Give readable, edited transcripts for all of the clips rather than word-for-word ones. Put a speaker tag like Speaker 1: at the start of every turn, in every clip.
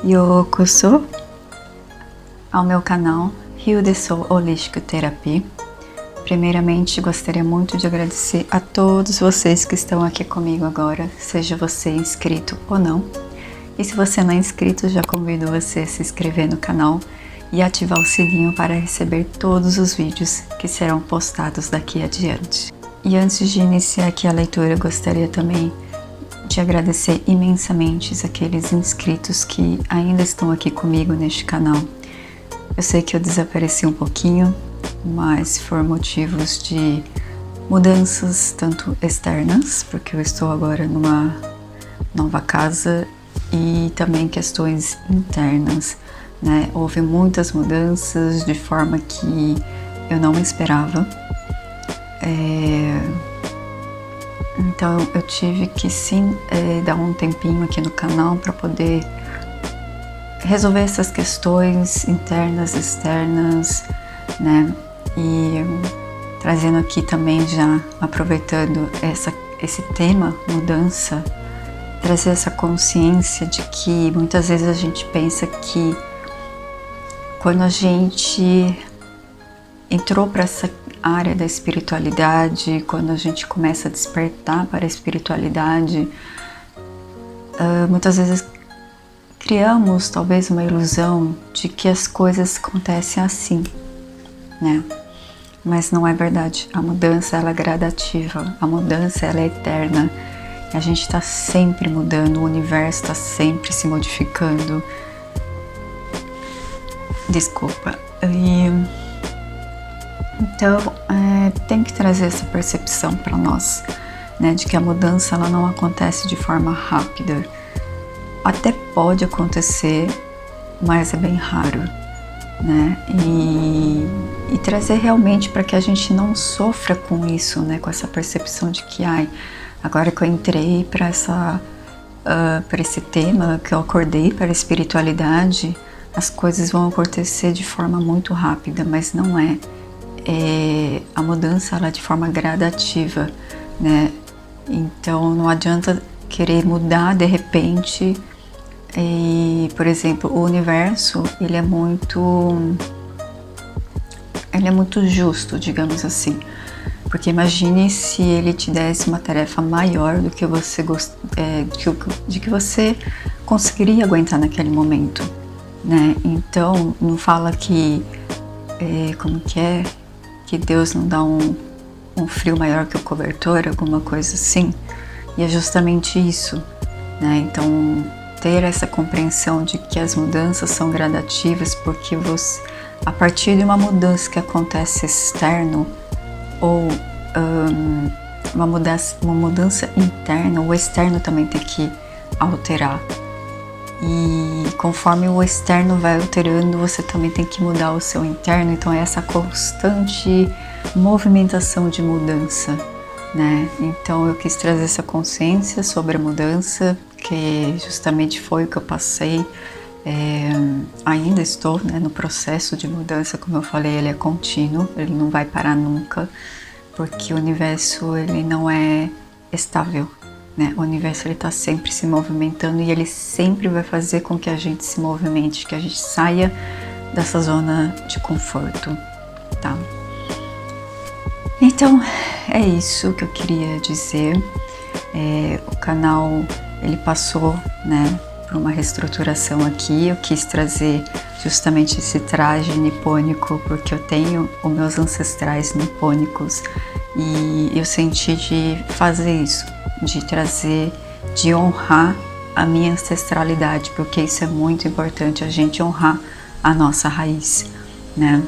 Speaker 1: Yokoso ao meu canal Rio de Soul Holistic Therapy. Primeiramente, gostaria muito de agradecer a todos vocês que estão aqui comigo agora, seja você inscrito ou não. E se você não é inscrito, já convido você a se inscrever no canal e ativar o sininho para receber todos os vídeos que serão postados daqui adiante. E antes de iniciar aqui a leitura, gostaria também de agradecer imensamente aqueles inscritos que ainda estão aqui comigo neste canal. Eu sei que eu desapareci um pouquinho, mas por motivos de mudanças tanto externas, porque eu estou agora numa nova casa, e também questões internas, né? Houve muitas mudanças de forma que eu não esperava. Então eu tive que sim dar um tempinho aqui no canal para poder resolver essas questões internas, externas, né? E trazendo aqui também, já aproveitando esse tema, mudança, trazer essa consciência de que muitas vezes a gente pensa que quando a gente entrou para essa área da espiritualidade, quando a gente começa a despertar para a espiritualidade, muitas vezes criamos talvez uma ilusão de que as coisas acontecem assim, né? Mas não é verdade. A mudança, ela é gradativa, a mudança, ela é eterna. A gente está sempre mudando, o universo está sempre se modificando. Desculpa. Então, tem que trazer essa percepção para nós, né, de que a mudança ela não acontece de forma rápida. Até pode acontecer, mas é bem raro, né? E trazer realmente para que a gente não sofra com isso, né, com essa percepção de que, agora que eu entrei para esse tema, que eu acordei para a espiritualidade, as coisas vão acontecer de forma muito rápida, mas não é. A mudança ela é de forma gradativa, né? Então não adianta querer mudar de repente. Por exemplo, o universo ele é muito justo, digamos assim, porque imagine se ele te desse uma tarefa maior do que você de que você conseguiria aguentar naquele momento, né? Então não fala que que Deus não dá um frio maior que o cobertor, alguma coisa assim, e é justamente isso, né? Então ter essa compreensão de que as mudanças são gradativas, porque a partir de uma mudança que acontece externo ou uma mudança interna, o externo também tem que alterar. E conforme o externo vai alterando, você também tem que mudar o seu interno. Então é essa constante movimentação de mudança, né? Então eu quis trazer essa consciência sobre a mudança, que justamente foi o que eu passei. Ainda estou, né, no processo de mudança, como eu falei, ele é contínuo, ele não vai parar nunca, porque o universo ele não é estável, né? O universo ele está sempre se movimentando e ele sempre vai fazer com que a gente se movimente, que a gente saia dessa zona de conforto, tá? Então é isso que eu queria dizer. O canal ele passou, né, por uma reestruturação aqui. Eu quis trazer justamente esse traje nipônico porque eu tenho os meus ancestrais nipônicos e eu senti de fazer isso, de trazer, de honrar a minha ancestralidade, porque isso é muito importante, a gente honrar a nossa raiz, né?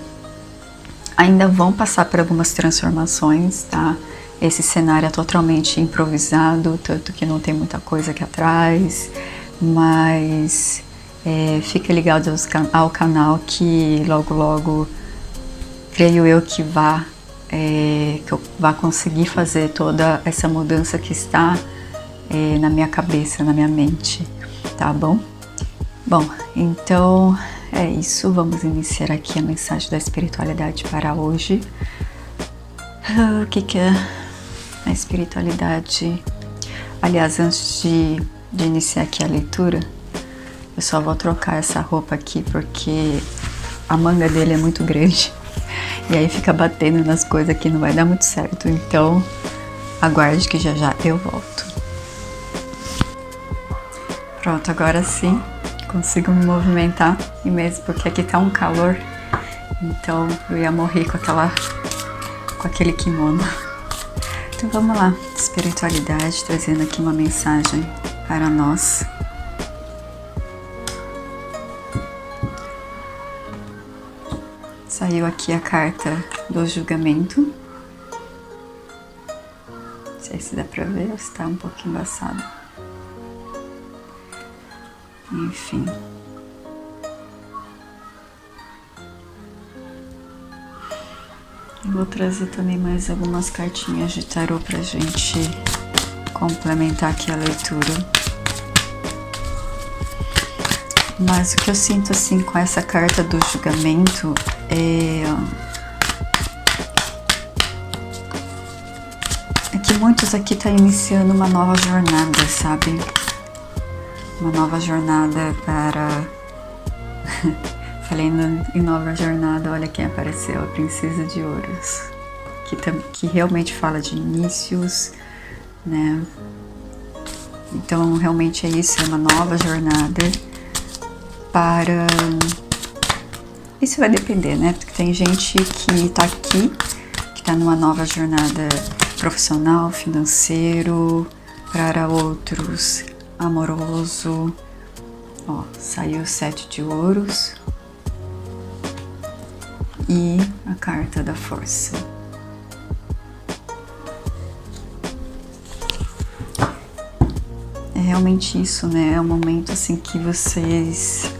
Speaker 1: Ainda vão passar por algumas transformações, tá? Esse cenário é totalmente improvisado, tanto que não tem muita coisa aqui atrás, mas fica ligado ao canal que logo creio eu que eu vá conseguir fazer toda essa mudança que está na minha cabeça, na minha mente, tá bom? Bom, então é isso, vamos iniciar aqui a mensagem da espiritualidade para hoje. O que é a espiritualidade? Aliás, antes de iniciar aqui a leitura, eu Eu só vou trocar essa roupa aqui porque a manga dele é muito grande. E aí fica batendo nas coisas aqui, não vai dar muito certo. Então, aguarde que já já eu volto. Pronto, agora sim consigo me movimentar. E mesmo porque aqui tá um calor, então eu ia morrer com aquele kimono. Então vamos lá, espiritualidade trazendo aqui uma mensagem para nós. Saiu aqui a carta do julgamento. Não sei se dá pra ver ou se tá um pouquinho embaçado. Enfim. Eu vou trazer também mais algumas cartinhas de tarô pra gente complementar aqui a leitura. Mas o que eu sinto assim com essa carta do julgamento é que muitos aqui estão iniciando uma nova jornada, sabe? Uma nova jornada para... Falei em nova jornada, olha quem apareceu, a Princesa de Ouros, que realmente fala de inícios, né? Então realmente é isso, é uma nova jornada para... Isso vai depender, né? Porque tem gente que tá aqui, que tá numa nova jornada profissional, financeiro, para outros amoroso. Ó, saiu o 7 de ouros e a carta da força. É realmente isso, né? É um momento assim que vocês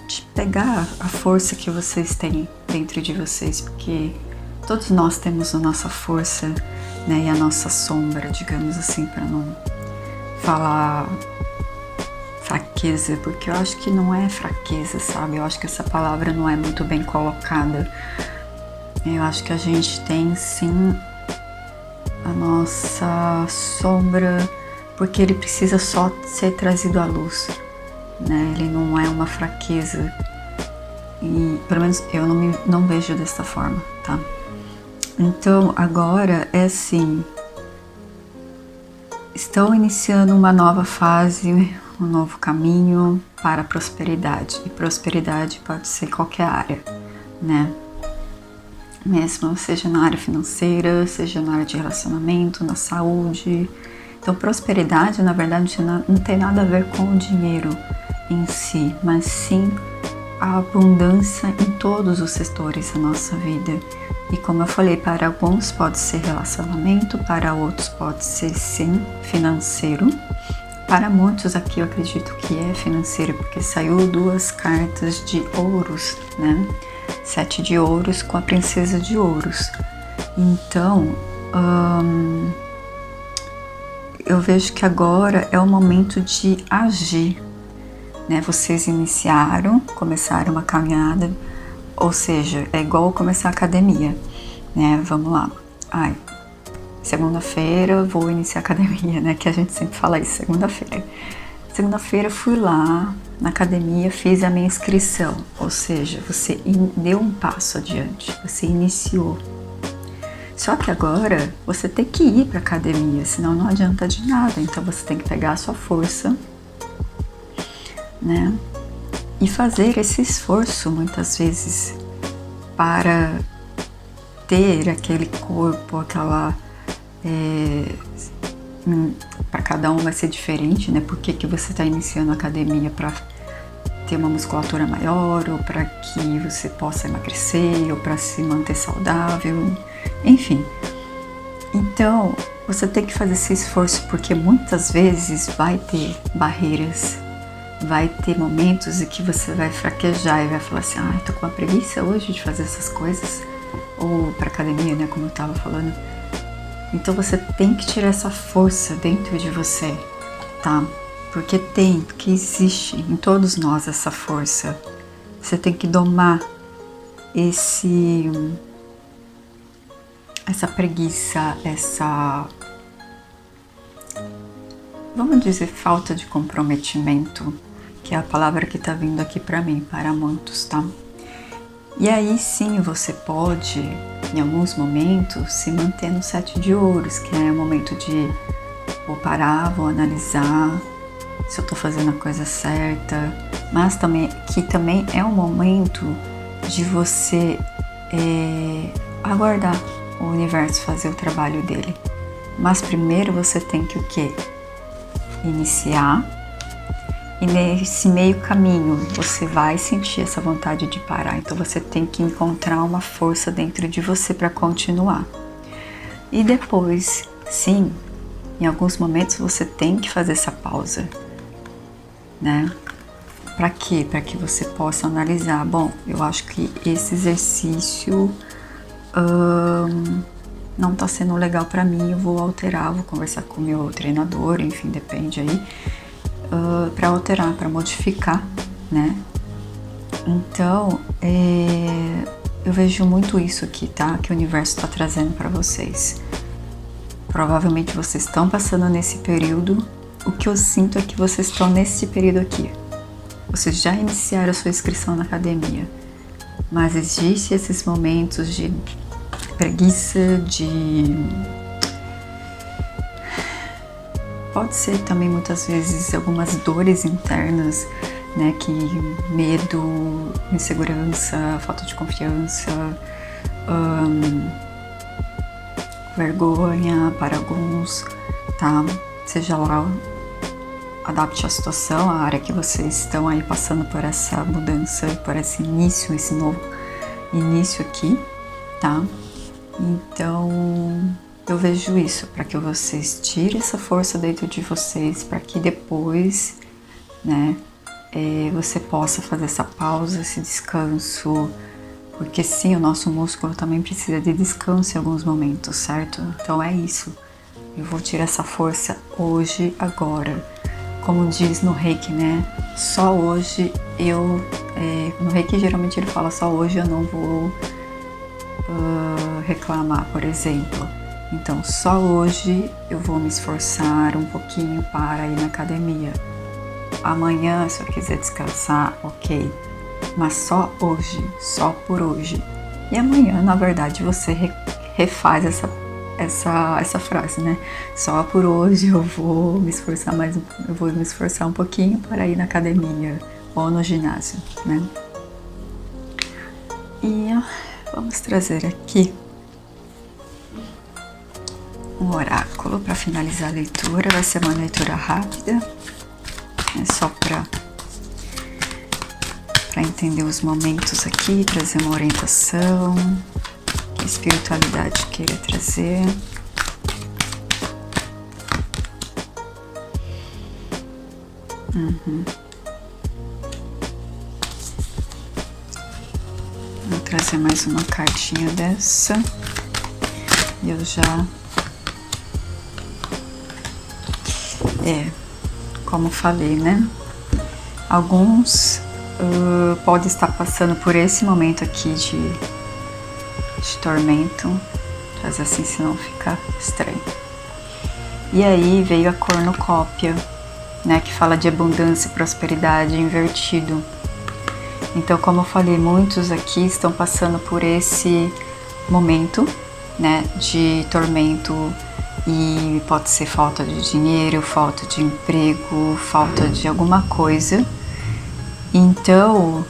Speaker 1: de pegar a força que vocês têm dentro de vocês, porque todos nós temos a nossa força, né, e a nossa sombra, digamos assim, para não falar fraqueza, porque eu acho que não é fraqueza, sabe? Eu acho que essa palavra não é muito bem colocada. Eu acho que a gente tem sim a nossa sombra, porque ele precisa só ser trazido à luz, né? Ele não é uma fraqueza, e pelo menos eu não vejo dessa forma, tá? Então agora é assim, estão iniciando uma nova fase, um novo caminho para a prosperidade, e prosperidade pode ser qualquer área, né? Mesmo seja na área financeira, seja na área de relacionamento, na saúde. Então prosperidade na verdade não tem nada a ver com o dinheiro em si, mas sim a abundância em todos os setores da nossa vida. E como eu falei, para alguns pode ser relacionamento, para outros pode ser sim financeiro. Para muitos aqui eu acredito que é financeiro, porque saiu duas cartas de ouros, né? 7 de ouros com a Princesa de Ouros. Então, eu vejo que agora é o momento de agir, né? Vocês começaram uma caminhada, ou seja, é igual começar a academia, né? Vamos lá. Segunda-feira vou iniciar a academia, né? Que a gente sempre fala isso, segunda-feira. Segunda-feira fui lá na academia, fiz a minha inscrição, ou seja, você deu um passo adiante, você iniciou. Só que agora você tem que ir para a academia, senão não adianta de nada. Então você tem que pegar a sua força, né? E fazer esse esforço muitas vezes para ter aquele corpo, aquela... para cada um vai ser diferente, né? Por que você está iniciando a academia? Para ter uma musculatura maior, ou para que você possa emagrecer, ou para se manter saudável, enfim. Então, você tem que fazer esse esforço, porque muitas vezes vai ter barreiras, vai ter momentos em que você vai fraquejar e vai falar assim, tô com uma preguiça hoje de fazer essas coisas, ou para academia, né? Como eu estava falando. Então você tem que tirar essa força dentro de você, tá? Porque existe em todos nós essa força. Você tem que domar essa preguiça, vamos dizer, falta de comprometimento, que é a palavra que está vindo aqui para mim, para muitos, tá? E aí sim você pode, em alguns momentos, se manter no 7 de ouros, que é o momento de vou parar, vou analisar se eu tô fazendo a coisa certa, mas também é um momento de você aguardar o universo fazer o trabalho dele. Mas primeiro você tem que o quê? Iniciar, e nesse meio caminho você vai sentir essa vontade de parar, então você tem que encontrar uma força dentro de você para continuar. E depois, sim, em alguns momentos você tem que fazer essa pausa, né? Para quê? Para que você possa analisar, bom, eu acho que esse exercício não tá sendo legal para mim, eu vou alterar, vou conversar com o meu treinador, enfim, depende aí, para alterar, para modificar, né? Então, eu vejo muito isso aqui, tá? Que o universo está trazendo para vocês. Provavelmente vocês estão passando nesse período. O que eu sinto é que vocês estão nesse período aqui. Vocês já iniciaram a sua inscrição na academia, mas existem esses momentos de preguiça, pode ser também muitas vezes algumas dores internas, né, que medo, insegurança, falta de confiança, vergonha para alguns, tá? Seja lá, adapte a situação, a área que vocês estão aí passando por essa mudança, por esse início, esse novo início aqui, tá? Então, eu vejo isso, para que vocês tirem essa força dentro de vocês, para que depois, né, você possa fazer essa pausa, esse descanso, porque sim, o nosso músculo também precisa de descanso em alguns momentos, certo? Então é isso, eu vou tirar essa força hoje, agora. Como diz no Reiki, né, só hoje no Reiki geralmente ele fala só hoje eu não vou reclamar, por exemplo. Então, só hoje eu vou me esforçar um pouquinho para ir na academia. Amanhã, se eu quiser descansar, ok. Mas só hoje, só por hoje. E amanhã, na verdade, você refaz essa frase, né? Só por hoje eu vou me esforçar eu vou me esforçar um pouquinho para ir na academia ou no ginásio, né? E vamos trazer aqui um oráculo para finalizar a leitura. Vai ser uma leitura rápida, é só para entender os momentos aqui, trazer uma orientação que a espiritualidade queira trazer. Vou trazer mais uma cartinha dessa. E eu já... como falei, né? Alguns podem estar passando por esse momento aqui de tormento. Faz assim, senão fica estranho. E aí veio a cornucópia, né? Que fala de abundância e prosperidade invertido. Então, como eu falei, muitos aqui estão passando por esse momento, né, de tormento, e pode ser falta de dinheiro, falta de emprego, falta de alguma coisa. Então,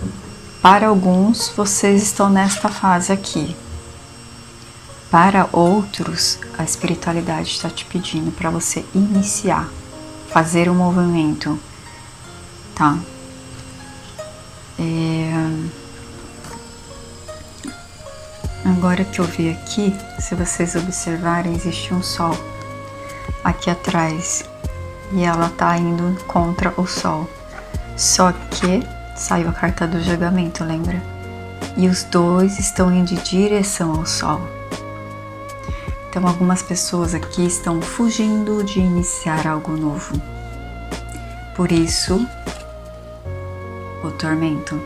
Speaker 1: para alguns, vocês estão nesta fase aqui. Para outros, a espiritualidade está te pedindo para você iniciar, fazer um movimento, tá? Agora que eu vi aqui, se vocês observarem, existe um sol aqui atrás e ela tá indo contra o sol. Só que saiu a carta do julgamento, lembra? E os dois estão indo em direção ao sol. Então algumas pessoas aqui estão fugindo de iniciar algo novo. Por isso, o tormento.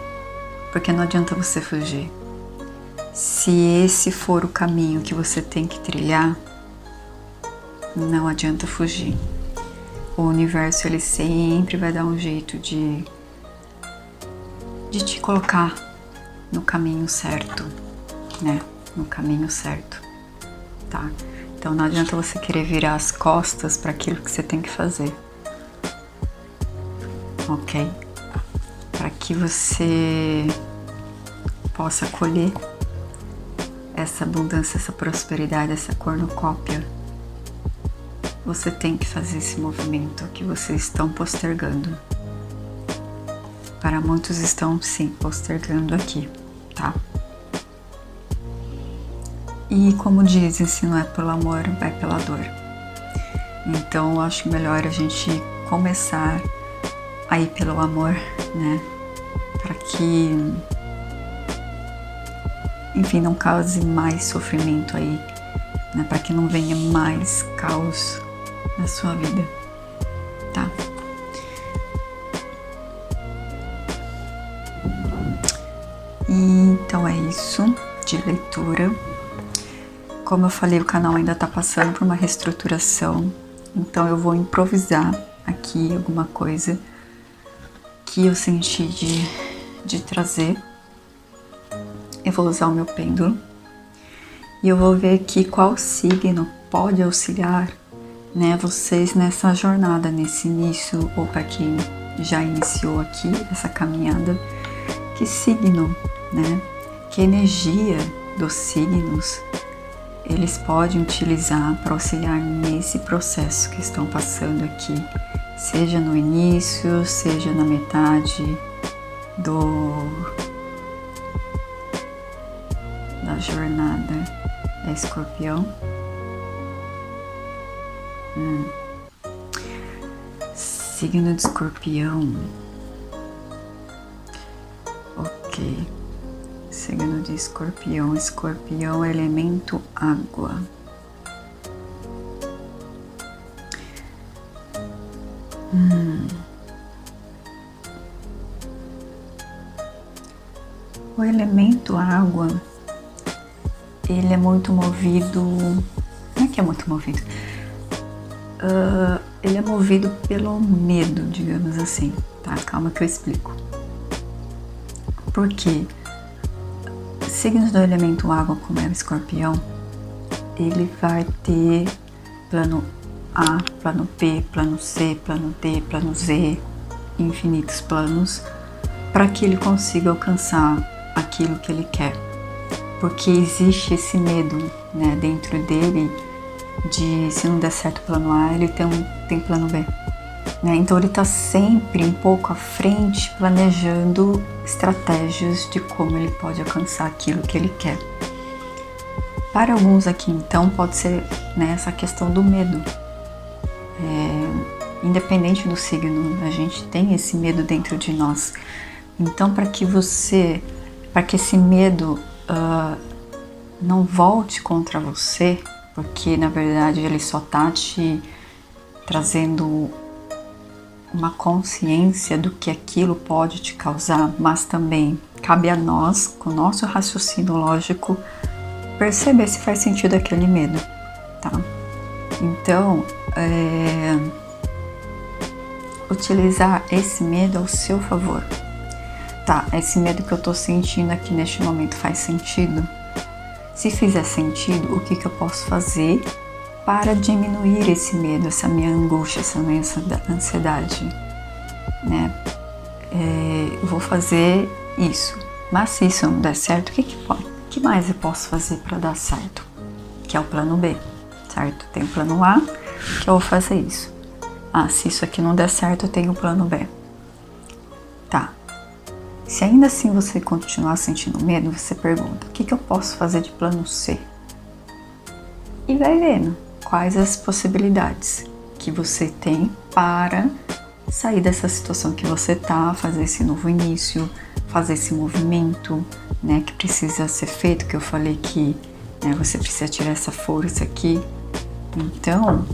Speaker 1: Porque não adianta você fugir. Se esse for o caminho que você tem que trilhar, não adianta fugir. o universo ele sempre vai dar um jeito de te colocar no caminho certo, né? No caminho certo, tá? Então não adianta você querer virar as costas para aquilo que você tem que fazer, ok? Para que você possa colher essa abundância, essa prosperidade, essa cornucópia, você tem que fazer esse movimento que vocês estão postergando. Para muitos estão sim postergando aqui, tá? E como dizem, se não é pelo amor, vai pela dor. Então eu acho melhor a gente começar a ir pelo amor, né? Para que, enfim, não cause mais sofrimento aí, né? Para que não venha mais caos na sua vida, tá? E então é isso de leitura. Como eu falei, o canal ainda tá passando por uma reestruturação, então eu vou improvisar aqui alguma coisa que eu senti de trazer. Eu vou usar o meu pêndulo e eu vou ver aqui qual signo pode auxiliar, né, vocês nessa jornada, nesse início, ou para quem já iniciou aqui essa caminhada, que signo, né, que energia dos signos eles podem utilizar para auxiliar nesse processo que estão passando aqui, seja no início, seja na metade da jornada da Escorpião. Signo de Escorpião. Ok. Signo de Escorpião. Escorpião é elemento água. O elemento água, ele é muito movido. Não é que é muito movido. Ele é movido pelo medo, digamos assim, tá? Calma que eu explico. Por quê? Signos do elemento água, como é o Escorpião, ele vai ter plano A, plano B, plano C, plano D, plano Z, infinitos planos, para que ele consiga alcançar aquilo que ele quer. Porque existe esse medo, né, dentro dele de, se não der certo o plano A, ele tem plano B. Né? Então ele está sempre um pouco à frente, planejando estratégias de como ele pode alcançar aquilo que ele quer. Para alguns aqui, então, pode ser, né, essa questão do medo. Independente do signo, a gente tem esse medo dentro de nós. Então, para que esse medo não volte contra você, porque na verdade ele só está te trazendo uma consciência do que aquilo pode te causar, mas também cabe a nós, com o nosso raciocínio lógico, perceber se faz sentido aquele medo, tá? Então, utilizar esse medo ao seu favor. Tá, esse medo que eu tô sentindo aqui neste momento faz sentido? Se fizer sentido, o que eu posso fazer para diminuir esse medo, essa minha angústia, essa minha ansiedade, né? Eu vou fazer isso, mas se isso não der certo, o que mais eu posso fazer para dar certo? Que é o plano B, certo? Tem o plano A, que eu vou fazer isso. Se isso aqui não der certo, eu tenho o plano B. Tá. Se ainda assim você continuar sentindo medo, você pergunta, o que eu posso fazer de plano C? E vai vendo quais as possibilidades que você tem para sair dessa situação que você tá, fazer esse novo início, fazer esse movimento, né, que precisa ser feito, que eu falei que, né, você precisa tirar essa força aqui. Então,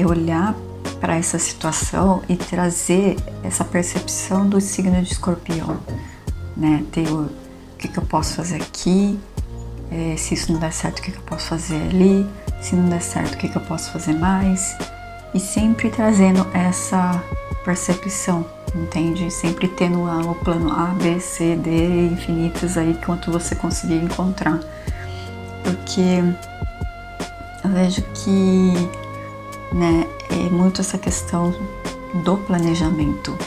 Speaker 1: olhar para essa situação e trazer essa percepção do signo de Escorpião, né, ter o que eu posso fazer aqui, se isso não der certo, o que eu posso fazer ali, se não der certo, o que eu posso fazer mais, e sempre trazendo essa percepção, entende? Sempre tendo o plano A, B, C, D, infinitos aí, quanto você conseguir encontrar. Porque eu vejo que, né, é muito essa questão do planejamento.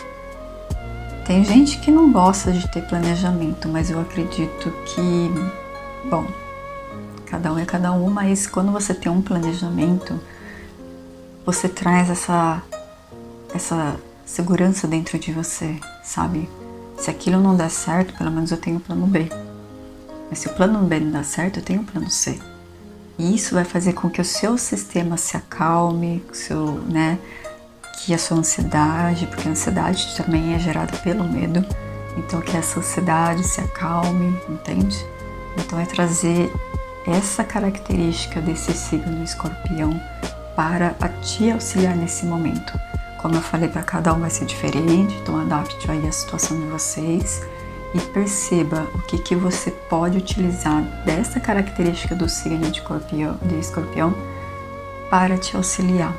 Speaker 1: Tem gente que não gosta de ter planejamento, mas eu acredito que, bom, cada um é cada um, mas quando você tem um planejamento, você traz essa segurança dentro de você, sabe? Se aquilo não der certo, pelo menos eu tenho o plano B. Mas se o plano B não dá certo, eu tenho o plano C. E isso vai fazer com que o seu sistema se acalme, né? Que a sua ansiedade, porque a ansiedade também é gerada pelo medo, então que essa ansiedade se acalme, entende? Então é trazer essa característica desse signo Escorpião para te auxiliar nesse momento. Como eu falei, para cada um vai ser diferente, então adapte aí a situação de vocês e perceba o que você pode utilizar dessa característica do signo de Escorpião para te auxiliar.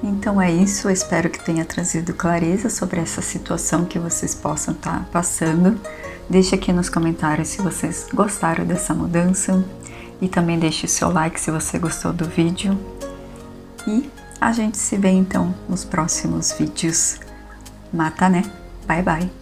Speaker 1: Então é isso, eu espero que tenha trazido clareza sobre essa situação que vocês possam estar passando. Deixe aqui nos comentários se vocês gostaram dessa mudança e também deixe o seu like se você gostou do vídeo. E a gente se vê então nos próximos vídeos. Mata, né? Bye, bye!